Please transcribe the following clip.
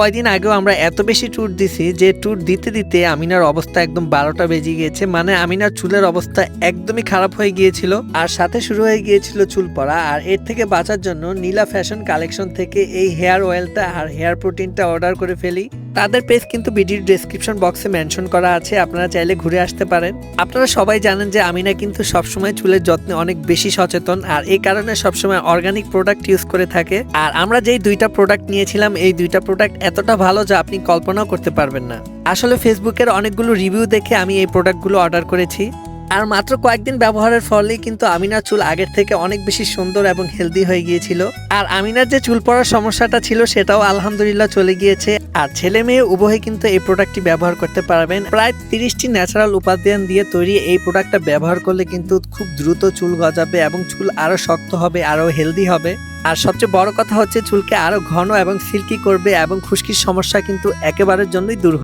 কয়দিন আগেও আমরা এত বেশি ট্যুর দিছি যে ট্যুর দিতে দিতে আমিনার অবস্থা একদম 12টা বেজে গিয়েছে। মানে আমিনার চুলের অবস্থা একদমই খারাপ হয়ে গিয়েছিল, আর সাথে শুরু হয়ে গিয়েছিল চুল পড়া। আর এর থেকে বাঁচার জন্য নীলা ফ্যাশন কালেকশন থেকে এই হেয়ার অয়েলটা আর হেয়ার প্রোটিনটা অর্ডার করে ফেলি। তাদের পেজ কিন্তু ভিডিওর ডেসক্রিপশন বক্সে মেনশন করা আছে, আপনারা চাইলে ঘুরে আসতে পারেন। আপনারা সবাই জানেন যে আমিনা কিন্তু সবসময় চুলের যত্নে অনেক বেশি সচেতন, আর এই কারণে সবসময় অর্গানিক প্রোডাক্ট ইউজ করে থাকে। আর আমরা যেই দুইটা প্রোডাক্ট নিয়েছিলাম, এই দুইটা প্রোডাক্ট এতটা ভালো যা আপনি কল্পনাও করতে পারবেন না। আসলে ফেসবুকের অনেকগুলো রিভিউ দেখে আমি এই প্রোডাক্টগুলো অর্ডার করেছি, আর মাত্র কয়েকদিন ব্যবহারের ফলেই কিন্তু আমিনার চুল আগের থেকে অনেক বেশি সুন্দর এবং হেলদি হয়ে গিয়েছিল। আর আমিনার যে চুল পড়ার সমস্যাটা ছিল সেটাও আলহামদুলিল্লাহ চলে গিয়েছে। আর ছেলে মেয়ে উভয়ে কিন্তু এই প্রোডাক্টটি ব্যবহার করতে পারবেন। প্রায় 30টি ন্যাচারাল উপাদান দিয়ে তৈরি এই প্রোডাক্টটা ব্যবহার করলে কিন্তু খুব দ্রুত চুল গজাবে এবং চুল আরো শক্ত হবে, আরো হেলদি হবে। আর সবচেয়ে বড় কথা হচ্ছে চুলকে আরো ঘন এবং সিল্কি করবে এবং খুশকির সমস্যা কিন্তু একেবারের জন্যই দূর